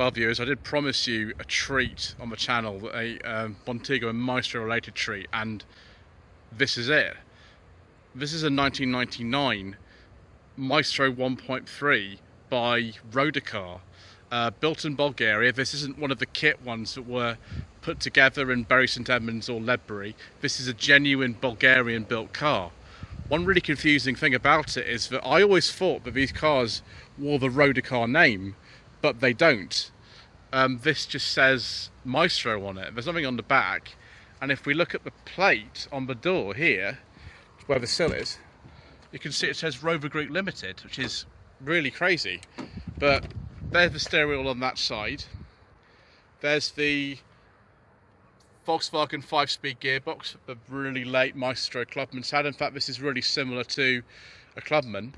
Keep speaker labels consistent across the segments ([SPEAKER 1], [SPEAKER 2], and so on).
[SPEAKER 1] Well, viewers, I did promise you a treat on the channel, a Montego and Maestro related treat, and this is it. This is a 1999 Maestro 1.3 by Rodacar, built in Bulgaria. This isn't one of the kit ones that were put together in Bury St Edmunds or Ledbury. This is a genuine Bulgarian built car. One really confusing thing about it is that I always thought that these cars wore the Rodacar name, but they don't. This just says Maestro on it. There's nothing on the back, and if we look at the plate on the door here, where the sill is, you can see it says Rover Group Limited, which is really crazy. But there's the steering wheel on that side. There's the Volkswagen 5-speed gearbox that the really late Maestro Clubman's had. In fact, this is really similar to a Clubman,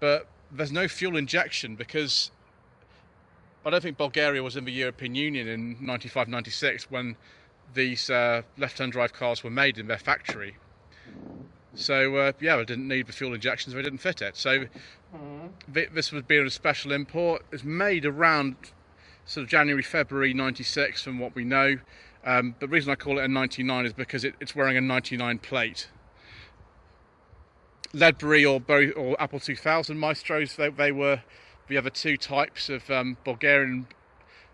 [SPEAKER 1] but there's no fuel injection because I don't think Bulgaria was in the European Union in 95-96 when these left-hand drive cars were made in their factory. So yeah, they didn't need the fuel injections, they didn't fit it. So this was being a special import. It's made around sort of January, February 96 from what we know. The reason I call it a 99 is because it's wearing a 99 plate. Ledbury or Apple 2000 Maestros, they were the other two types of Bulgarian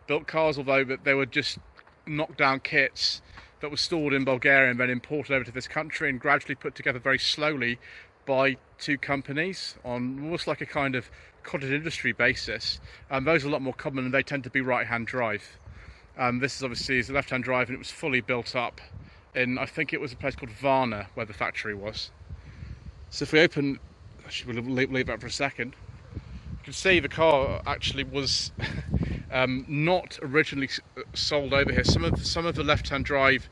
[SPEAKER 1] built cars, although they were just knockdown kits that were stored in Bulgaria and then imported over to this country and gradually put together very slowly by two companies on almost like a kind of cottage industry basis. Those are a lot more common and they tend to be right-hand drive. This is obviously a left-hand drive and it was fully built up in, I think it was a place called Varna where the factory was. So if we open, actually we'll leave that for a second. You can see the car actually was not originally sold over here. Some of the left-hand drive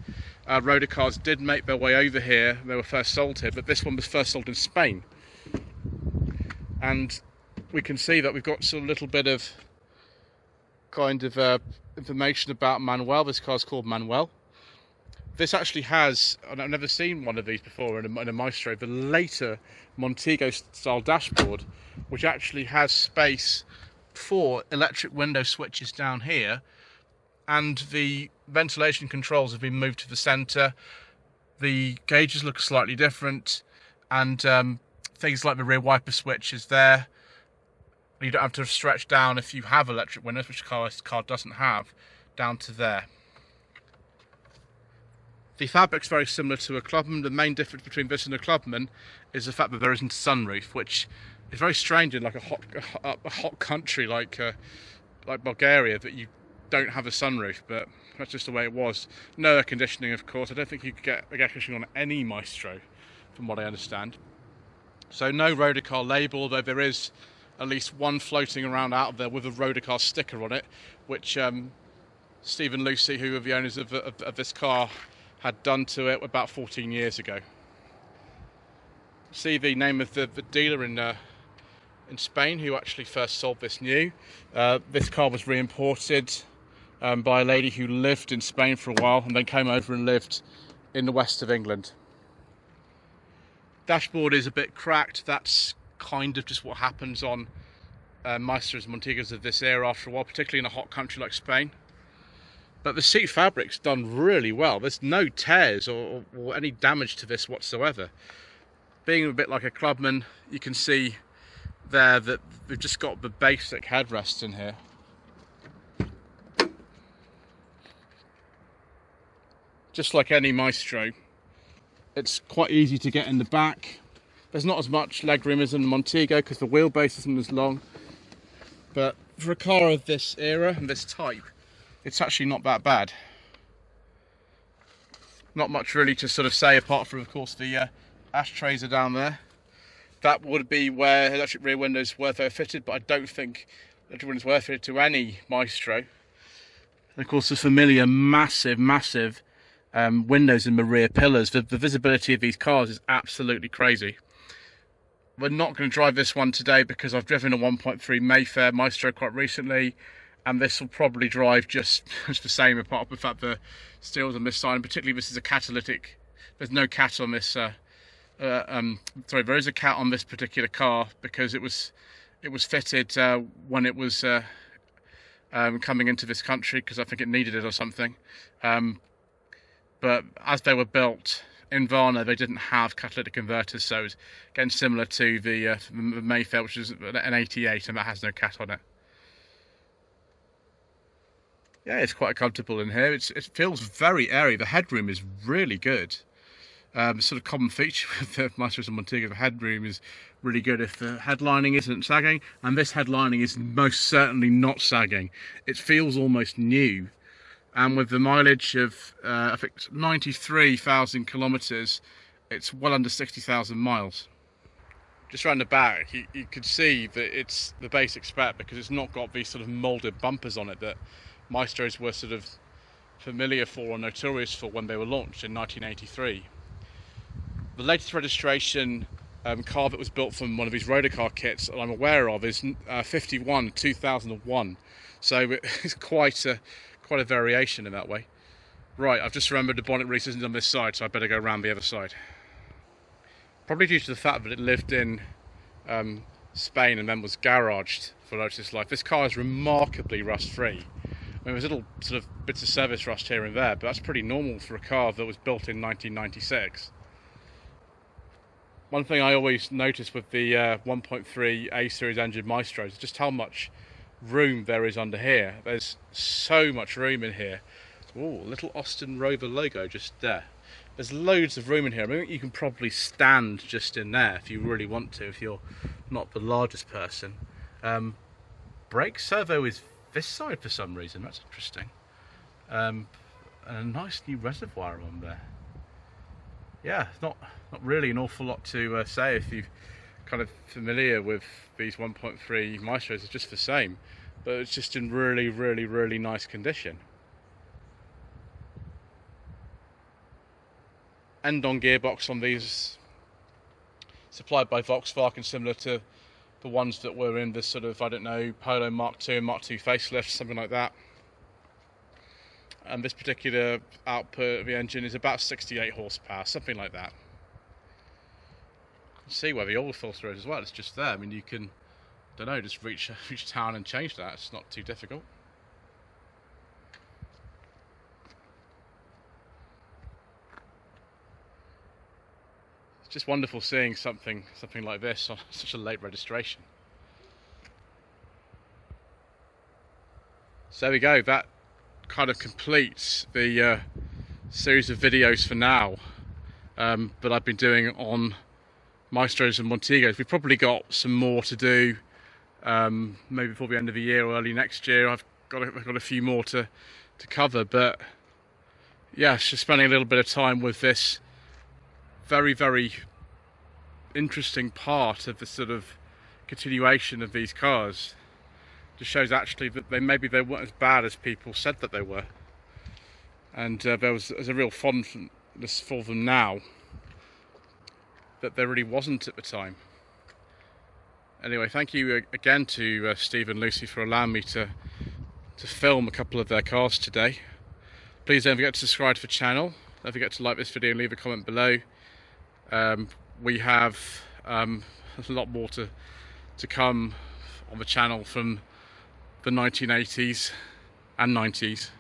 [SPEAKER 1] Rodacars did make their way over here. They were first sold here, but this one was first sold in Spain. And we can see that we've got sort of a little bit of kind of information about Manuel. This car's called Manuel. This actually has, and I've never seen one of these before in a Maestro, the later Montego style dashboard, which actually has space for electric window switches down here, and the ventilation controls have been moved to the centre. The gauges look slightly different, and things like the rear wiper switch is there. You don't have to stretch down if you have electric windows, which this car doesn't have, down to there. The fabric's very similar to a Clubman. The main difference between this and a Clubman is the fact that there isn't a sunroof, which is very strange in like a hot country like Bulgaria, that you don't have a sunroof, but that's just the way it was. No air conditioning, of course. I don't think you could get air conditioning on any Maestro, from what I understand. So no Rodacar label, although there is at least one floating around out of there with a Rodacar sticker on it, which Steve and Lucy, who are the owners of this car, had done to it about 14 years ago. See the name of the dealer in Spain who actually first sold this new. This car was re-imported by a lady who lived in Spain for a while and then came over and lived in the west of England. Dashboard is a bit cracked. That's kind of just what happens on Maestros and Montegos of this era after a while, particularly in a hot country like Spain. But the seat fabric's done really well. There's no tears or any damage to this whatsoever. Being a bit like a Clubman, you can see there that we've just got the basic headrest in here. Just like any Maestro, it's quite easy to get in the back. There's not as much legroom as in the Montego because the wheelbase isn't as long. But for a car of this era and this type, it's actually not that bad. Not much really to sort of say apart from, of course, the ashtrays are down there. That would be where electric rear windows were fitted, but I don't think electric windows were fitted to any Maestro. And of course, the familiar massive windows in the rear pillars. The visibility of these cars is absolutely crazy. We're not going to drive this one today because I've driven a 1.3 Mayfair Maestro quite recently, and this will probably drive just the same, apart from the fact the steel's on this side, and particularly this is a catalytic. There's no cat on this. Sorry, there is a cat on this particular car because it was fitted when it was coming into this country because I think it needed it or something. But as they were built in Varna, they didn't have catalytic converters, so it's again similar to the Mayfair, which is an 88, and that has no cat on it. Yeah, it's quite comfortable in here. It feels very airy. The headroom is really good. Sort of common feature with the Maestros and Montegos, the headroom is really good if the headlining isn't sagging, and this headlining is most certainly not sagging. It feels almost new, and with the mileage of I think 93,000 kilometres, it's well under 60,000 miles. Just around the back, you could see that it's the basic spec because it's not got these sort of moulded bumpers on it that Maestros were sort of familiar for or notorious for when they were launched in 1983. The latest registration car that was built from one of these Rodacar kits that I'm aware of is 51 2001, so it's quite a variation in that way. Right, I've just remembered the bonnet release isn't on this side, so I better go around the other side. Probably due to the fact that it lived in Spain and then was garaged for most of its life. This car is remarkably rust-free. I mean, there's little sort of bits of service rust here and there, but that's pretty normal for a car that was built in 1996. One thing I always notice with the 1.3 A series engine Maestros is just how much room there is under here. There's so much room in here. Ooh, little Austin Rover logo just there. There's loads of room in here. I mean, you can probably stand just in there if you really want to, if you're not the largest person. Brake servo is this side for some reason. That's interesting. And a nice new reservoir on there. Yeah, not really an awful lot to say if you're kind of familiar with these 1.3 Maestros. It's just the same, but it's just in really nice condition. End-on gearbox on these, supplied by Volkswagen, similar to the ones that were in this sort of, I don't know, Polo Mark II and Mark II facelift, something like that. And this particular output of the engine is about 68 horsepower, something like that. You can see where the oil filter is as well. It's just there. I mean, you can, don't know, just reach town and change that. It's not too difficult. It's just wonderful seeing something like this on such a late registration. So there we go. That kind of completes the series of videos for now that I've been doing on Maestros and Montegos. We've probably got some more to do, maybe before the end of the year or early next year. I've got a few more to cover, but yeah, just spending a little bit of time with this very interesting part of the sort of continuation of these cars. Just shows actually that maybe they weren't as bad as people said that they were, and there's a real fondness for them now that there really wasn't at the time. Anyway, thank you again to Steve and Lucy for allowing me to film a couple of their cars today. Please don't forget to subscribe to the channel. Don't forget to like this video and leave a comment below. We have a lot more to come on the channel from the 1980s and 90s.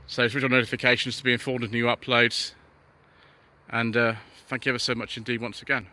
[SPEAKER 1] So switch on notifications to be informed of new uploads, and thank you ever so much indeed once again.